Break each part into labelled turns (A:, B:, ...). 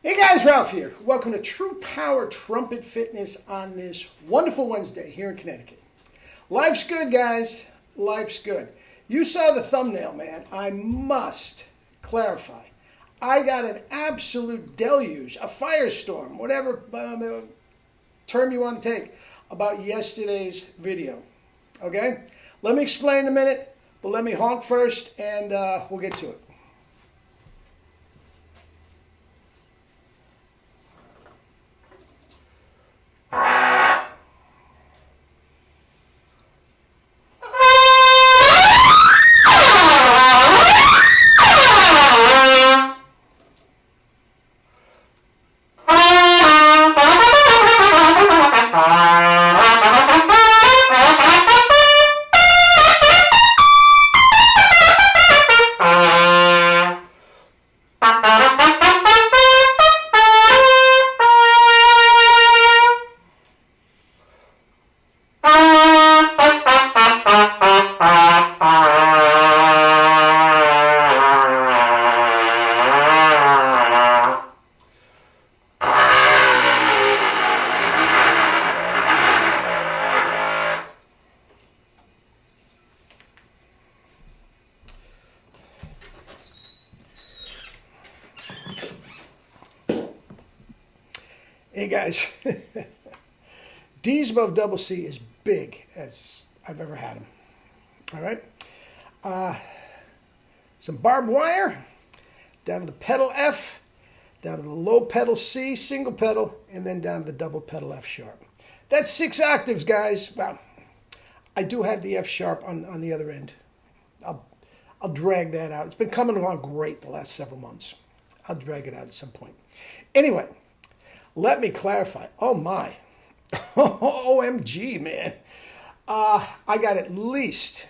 A: Hey guys, Ralph here. Welcome to True Power Trumpet Fitness on this wonderful Wednesday here in Connecticut. Life's good, guys. Life's good. You saw the thumbnail, man. I must clarify. I got an absolute deluge, a firestorm, whatever term you want to take, about yesterday's video. Okay? Let me explain in a minute, but let me honk first and we'll get to it. Hey guys, D's above double C is big as I've ever had them. All right, some barbed wire down to the pedal F, down to the low pedal C, single pedal, and then down to the double pedal F sharp. That's 6 octaves, guys. Well, I do have the F sharp on the other end. I'll drag that out. It's been coming along great the last several months. I'll drag it out at some point. Anyway. Let me clarify. Oh my. OMG, man. I got at least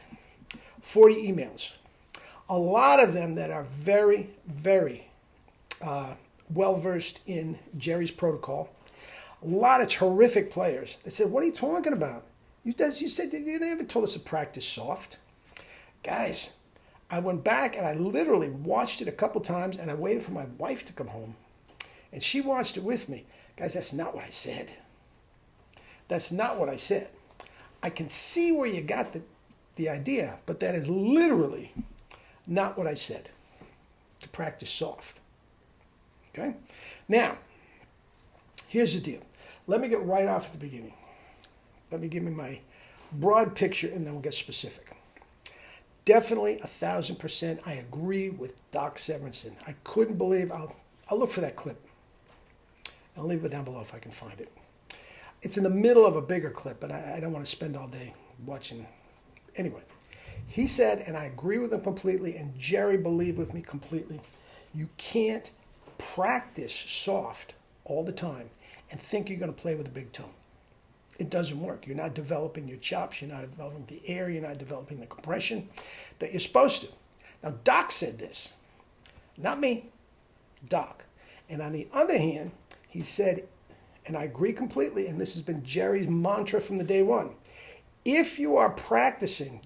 A: 40 emails. A lot of them that are very, very well-versed in Jerry's protocol. A lot of terrific players. They said, what are you talking about? You said you never told us to practice soft. Guys, I went back and I literally watched it a couple times and I waited for my wife to come home. And she watched it with me. Guys, that's not what I said. That's not what I said. I can see where you got the idea, but that is literally not what I said. To practice soft. Okay? Now, here's the deal. Let me get right off at the beginning. Let me give me my broad picture and then we'll get specific. Definitely 1,000% I agree with Doc Severinsen. I couldn't believe, I'll look for that clip. I'll leave it down below if I can find it. It's in the middle of a bigger clip, but I don't want to spend all day watching. Anyway, he said, and I agree with him completely, and Jerry believed with me completely, you can't practice soft all the time and think you're going to play with a big tone. It doesn't work. You're not developing your chops. You're not developing the air. You're not developing the compression that you're supposed to. Now, Doc said this. Not me. Doc. And on the other hand, he said, and I agree completely, and this has been Jerry's mantra from the day one, if you are practicing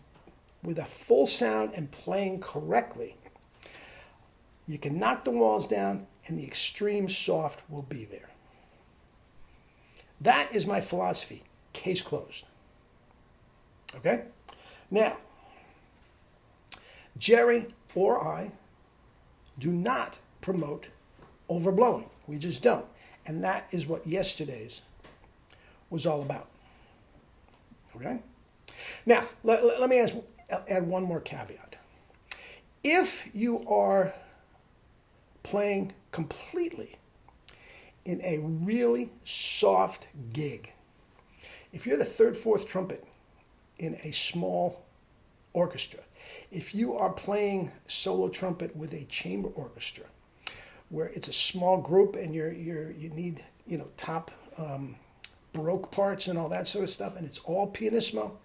A: with a full sound and playing correctly, you can knock the walls down and the extreme soft will be there. That is my philosophy. Case closed. Okay? Now, Jerry or I do not promote overblowing. We just don't. And that is what yesterday's was all about. Okay? Now, let me add one more caveat. If you are playing completely in a really soft gig, if you're the third, fourth trumpet in a small orchestra, if you are playing solo trumpet with a chamber orchestra, where it's a small group and you need top Baroque parts and all that sort of stuff, and it's all pianissimo,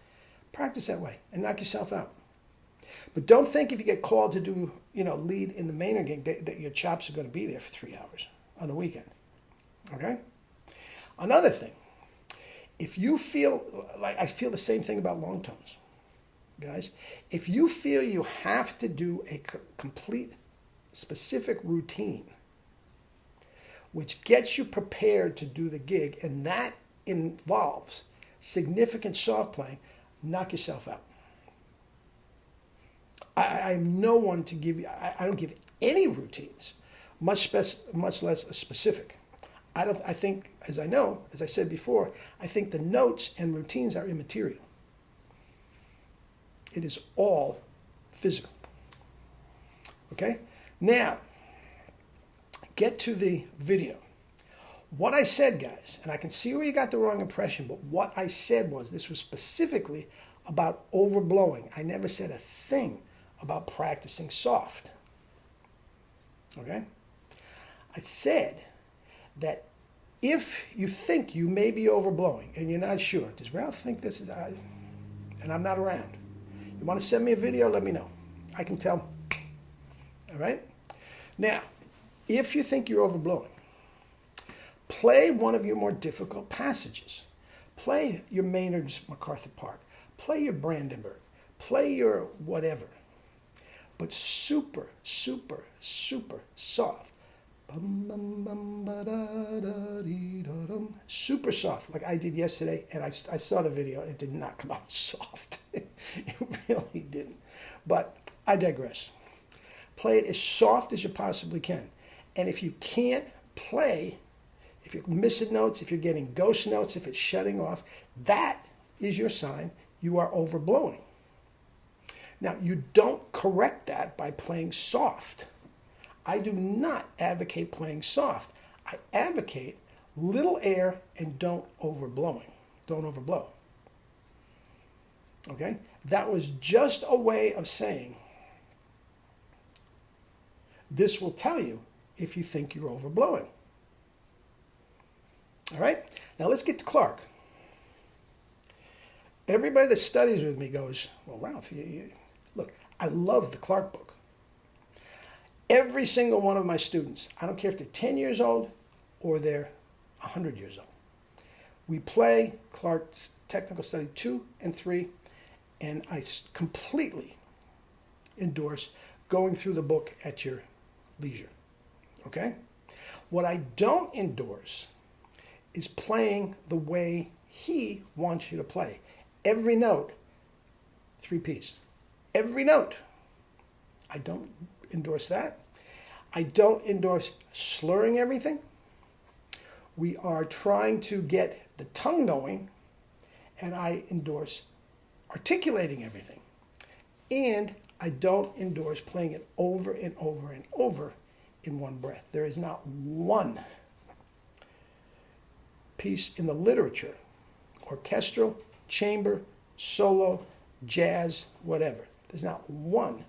A: practice that way and knock yourself out. But don't think if you get called to do lead in the main gig that your chops are going to be there for 3 hours on the weekend. Okay? Another thing, if you feel like I feel the same thing about long tones, guys, if you feel you have to do a complete specific routine which gets you prepared to do the gig, and that involves significant soft playing, knock yourself out. I'm no one to give you, I don't give any routines, much less a specific. I think, as I said before, I think the notes and routines are immaterial. It is all physical. Okay? Now, get to the video. What I said, guys, and I can see where you got the wrong impression, but what I said was this was specifically about overblowing. I never said a thing about practicing soft. Okay? I said that if you think you may be overblowing and you're not sure, does Ralph think this is, and I'm not around, you want to send me a video, let me know. I can tell. All right? Now, if you think you're overblowing, play one of your more difficult passages. Play your Maynard's MacArthur Park. Play your Brandenburg. Play your whatever. But super, super, super soft. Super soft, like I did yesterday, and I saw the video, and it did not come out soft. It really didn't. But I digress. Play it as soft as you possibly can. And if you can't play, if you're missing notes, if you're getting ghost notes, if it's shutting off, that is your sign you are overblowing. Now, you don't correct that by playing soft. I do not advocate playing soft. I advocate little air and don't overblowing. Don't overblow. Okay? That was just a way of saying this will tell you if you think you're overblowing. All right? Now let's get to Clark. Everybody that studies with me goes, well, Ralph, look, I love the Clark book. Every single one of my students, I don't care if they're 10 years old or they're 100 years old, we play Clark's Technical Study 2 and 3, and I completely endorse going through the book at your leisure. Okay? What I don't endorse is playing the way he wants you to play. Every note, 3 Ps. Every note. I don't endorse that. I don't endorse slurring everything. We are trying to get the tongue going, and I endorse articulating everything. And I don't endorse playing it over and over and over in one breath. There is not one piece in the literature, orchestral, chamber, solo, jazz, whatever. There's not one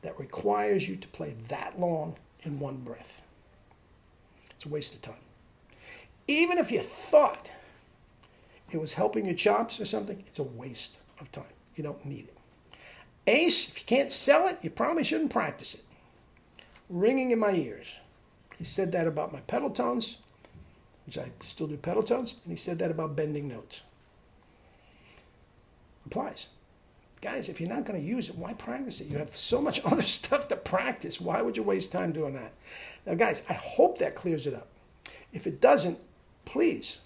A: that requires you to play that long in one breath. It's a waste of time. Even if you thought it was helping your chops or something, it's a waste of time. You don't need it. Ace, if you can't sell it, you probably shouldn't practice it. Ringing in my ears. He said that about my pedal tones, which I still do pedal tones, and he said that about bending notes. Applies. Guys, if you're not going to use it, why practice it? You have so much other stuff to practice. Why would you waste time doing that? Now, guys, I hope that clears it up. If it doesn't, please,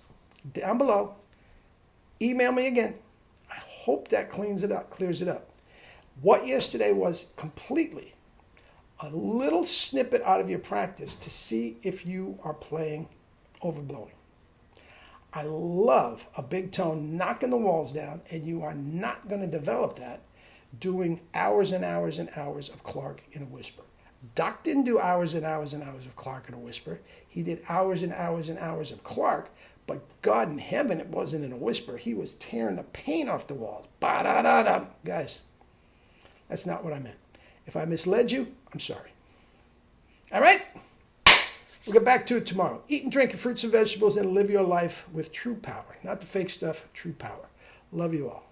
A: down below, email me again. I hope that clears it up. What yesterday was completely a little snippet out of your practice to see if you are playing overblowing. I love a big tone knocking the walls down, and you are not going to develop that doing hours and hours and hours of Clark in a whisper. Doc didn't do hours and hours and hours of Clark in a whisper. He did hours and hours and hours of Clark, but God in heaven, it wasn't in a whisper. He was tearing the paint off the walls. Ba-da-da-da. Guys, that's not what I meant. If I misled you, I'm sorry. All right? We'll get back to it tomorrow. Eat and drink your fruits and vegetables and live your life with true power. Not the fake stuff, true power. Love you all.